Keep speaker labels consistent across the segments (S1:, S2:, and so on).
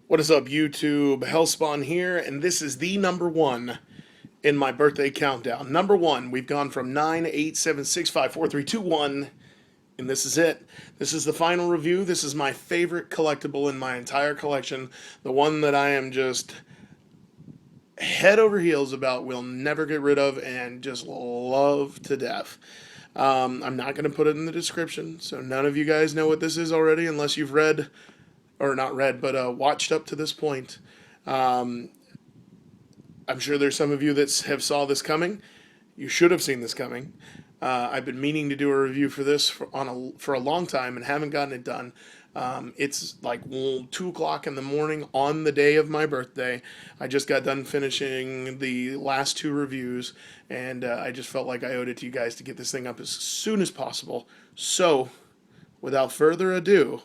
S1: What is up, YouTube? Hellspawn here, and this is the number one in my birthday countdown. Number one, we've gone from 9, 8, 7, 6, 5, 4, 3, 2, 1, and this is it. This is the final review. This is my favorite collectible in my entire collection. The one that I am just head over heels about, will never get rid of, and just love to death. I'm not going to put it in the description, so none of you guys know what this is already unless you've read or not read, but watched up to this point. Um, I'm sure there's some of you that have saw this coming. You should have seen this coming. I've been meaning to do a review for this for a long time and haven't gotten it done. It's like 2 o'clock in the morning on the day of my birthday. I just got done finishing the last two reviews, and I just felt like I owed it to you guys to get this thing up as soon as possible. So, without further ado,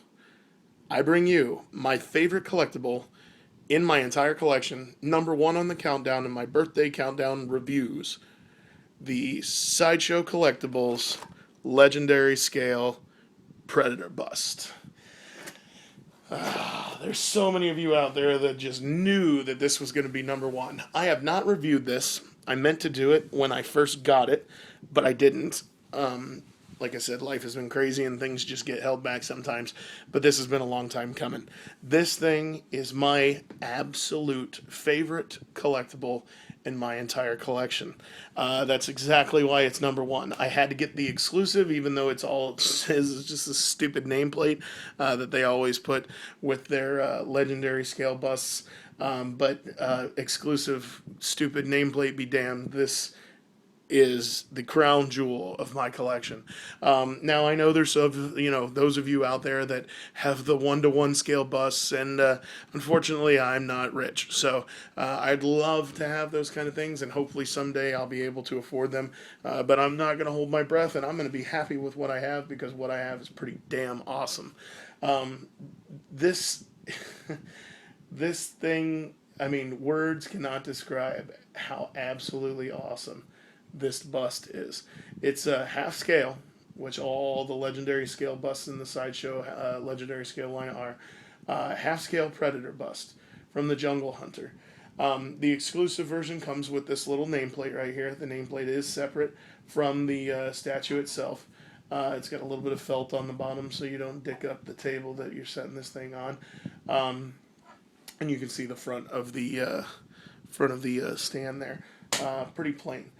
S1: I bring you my favorite collectible in my entire collection, number one on the countdown in my birthday countdown reviews, the Sideshow Collectibles Legendary Scale Predator Bust. There's so many of you out there that just knew that this was going to be number one. I have not reviewed this. I meant to do it when I first got it, but I didn't. Like I said, life has been crazy and things just get held back sometimes, but this has been a long time coming. This thing is my absolute favorite collectible in my entire collection. That's exactly why it's number one. I had to get the exclusive, even though it's all it says is just a stupid nameplate that they always put with their legendary scale busts. But exclusive, stupid nameplate be damned. This is the crown jewel of my collection. Now I know there's those of you out there that have the 1-to-1 scale busts, and unfortunately I'm not rich. So I'd love to have those kind of things, and hopefully someday I'll be able to afford them. But I'm not going to hold my breath, and I'm going to be happy with what I have because what I have is pretty damn awesome. This this thing, I mean, words cannot describe how absolutely awesome this bust is. It's a half scale, which all the legendary scale busts in the Sideshow legendary scale line are. Half scale Predator bust from the Jungle Hunter. The exclusive version comes with this little nameplate right here. The nameplate is separate from the statue itself. It's got a little bit of felt on the bottom so you don't dick up the table that you're setting this thing on. And you can see the front of the stand there. Pretty plain.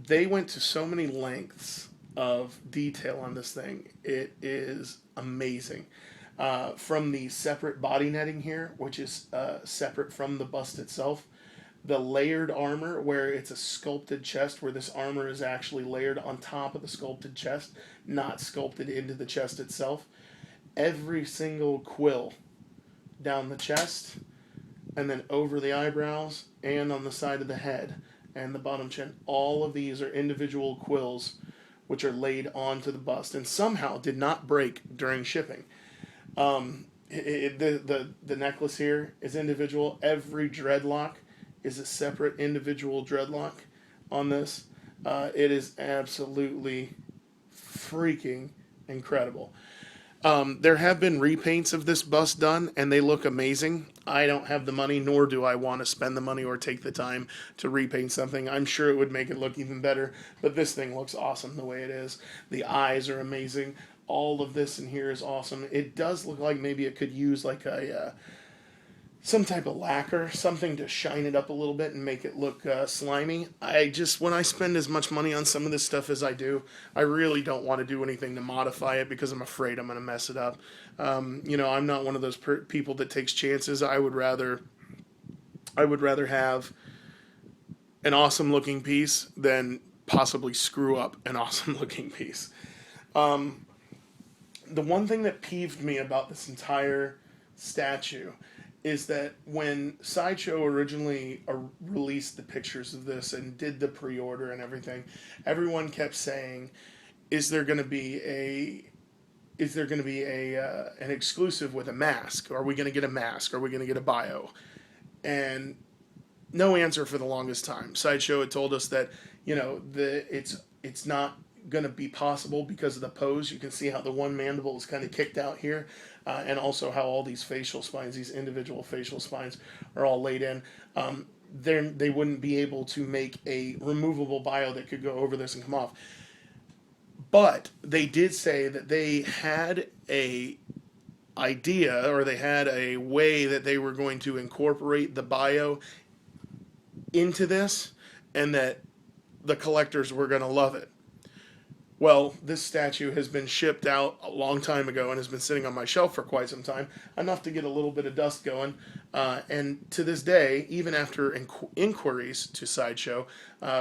S1: They went to so many lengths of detail on this thing. It is amazing. From the separate body netting here, which is separate from the bust itself, the layered armor, where it's a sculpted chest, where this armor is actually layered on top of the sculpted chest, not sculpted into the chest itself. Every single quill down the chest, and then over the eyebrows, and on the side of the head and the bottom chin. All of these are individual quills which are laid onto the bust and somehow did not break during shipping. The necklace here is individual. Every dreadlock is a separate individual dreadlock on this. It is absolutely freaking incredible. There have been repaints of this bust done, and they look amazing. I don't have the money, nor do I want to spend the money or take the time to repaint something. I'm sure it would make it look even better, but this thing looks awesome the way it is. The eyes are amazing. All of this in here is awesome. It does look like maybe it could use like some type of lacquer, something to shine it up a little bit and make it look slimy. When I spend as much money on some of this stuff as I do, I really don't want to do anything to modify it because I'm afraid I'm going to mess it up. I'm not one of those people that takes chances. I would rather have an awesome looking piece than possibly screw up an awesome looking piece. The one thing that peeved me about this entire statue is that when Sideshow originally released the pictures of this and did the pre-order and everything, everyone kept saying, "Is there going to be an exclusive with a mask? Are we going to get a mask? Are we going to get a bio?" And no answer for the longest time. Sideshow had told us that it's not going to be possible because of the pose. You can see how the one mandible is kind of kicked out here, and also how all these facial spines, these individual facial spines, are all laid in. They wouldn't be able to make a removable bio that could go over this and come off. But they did say that they had a idea, or they had a way that they were going to incorporate the bio into this, and that the collectors were going to love it. Well, this statue has been shipped out a long time ago and has been sitting on my shelf for quite some time, enough to get a little bit of dust going. And to this day, even after inquiries to Sideshow,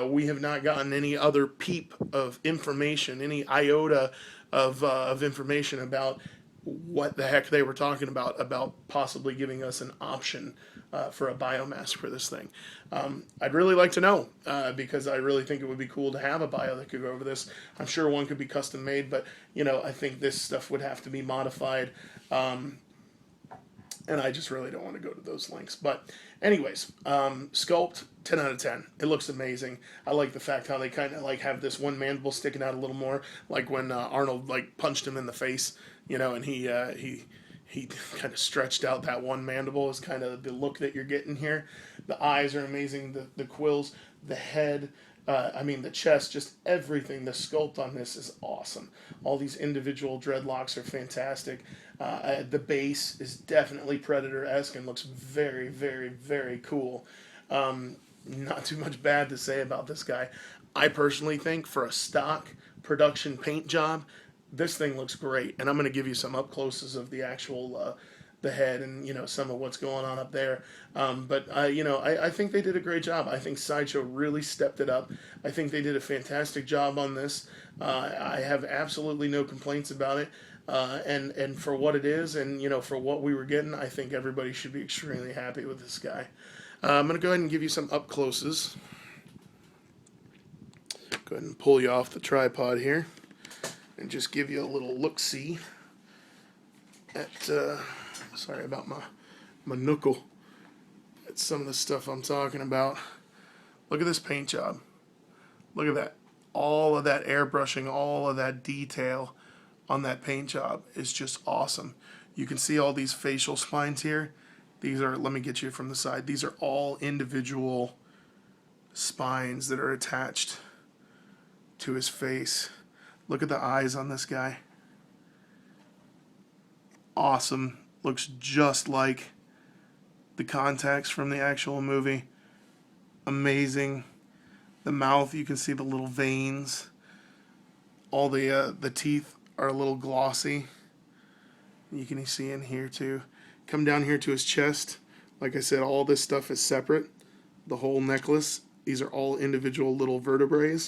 S1: we have not gotten any other peep of information, any iota of information about what the heck they were talking about possibly giving us an option for a biomask for this thing. I'd really like to know, because I really think it would be cool to have a bio that could go over this. I'm sure one could be custom made, but I think this stuff would have to be modified, and I just really don't want to go to those lengths. But anyways, sculpt, 10 out of 10. It looks amazing. I like the fact how they kind of like have this one mandible sticking out a little more, like when Arnold like punched him in the face, and he kind of stretched out that one mandible is kind of the look that you're getting here. The eyes are amazing, the quills, the head, the chest, just everything. The sculpt on this is awesome. All these individual dreadlocks are fantastic. The base is definitely Predator-esque and looks very, very, very cool. Not too much bad to say about this guy. I personally think for a stock production paint job, this thing looks great, and I'm going to give you some up closes of the actual the head and some of what's going on up there. But I think they did a great job. I think Sideshow really stepped it up. I think they did a fantastic job on this. I have absolutely no complaints about it. And for what it is, and for what we were getting, I think everybody should be extremely happy with this guy. I'm going to go ahead and give you some up closes. Go ahead and pull you off the tripod here, and just give you a little look-see at, sorry about my knuckle, at some of the stuff I'm talking about. Look at this paint job. Look at that. All of that airbrushing, all of that detail on that paint job is just awesome. You can see all these facial spines here. These are, let me get you from the side, these are all individual spines that are attached to his face. Look at the eyes on this guy. Awesome. Looks just like the contacts from the actual movie. Amazing. The mouth, you can see the little veins. All the teeth are a little glossy. You can see in here too. Come down here to his chest. Like I said, all this stuff is separate. The whole necklace. These are all individual little vertebrae.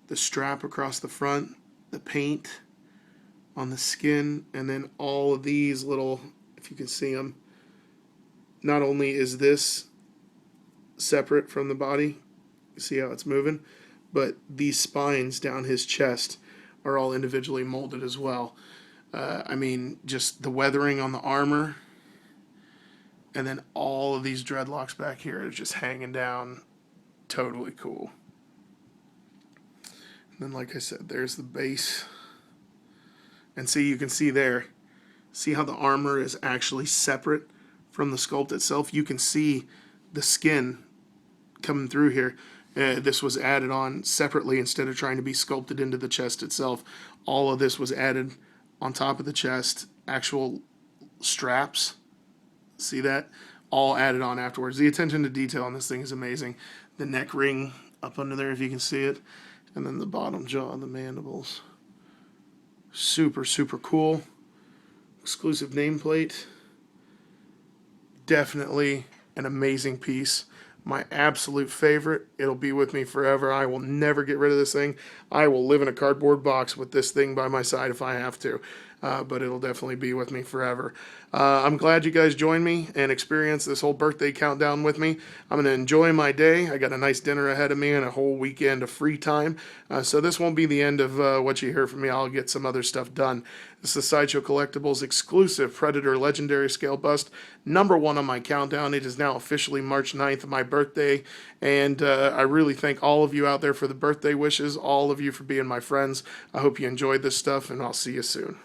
S1: The strap across the front, the paint on the skin, and then all of these little, if you can see them, not only is this separate from the body, you see how it's moving, but these spines down his chest are all individually molded as well. Just the weathering on the armor, and then all of these dreadlocks back here are just hanging down. Totally cool. And then, like I said, there's the base. And see, you can see there, see how the armor is actually separate from the sculpt itself? You can see the skin coming through here. This was added on separately instead of trying to be sculpted into the chest itself. All of this was added on top of the chest. Actual straps, see that? All added on afterwards. The attention to detail on this thing is amazing. The neck ring up under there, if you can see it. And then the bottom jaw, the mandibles. Super, super cool. Exclusive nameplate. Definitely an amazing piece. My absolute favorite. It'll be with me forever. I will never get rid of this thing. I will live in a cardboard box with this thing by my side if I have to. but it'll definitely be with me forever. I'm glad you guys joined me and experienced this whole birthday countdown with me. I'm going to enjoy my day. I got a nice dinner ahead of me and a whole weekend of free time. So this won't be the end of what you hear from me. I'll get some other stuff done. This is the Sideshow Collectibles exclusive Predator Legendary Scale Bust, number 1 on my countdown. It is now officially March 9th, my birthday, and I really thank all of you out there for the birthday wishes, all of you for being my friends. I hope you enjoyed this stuff, and I'll see you soon.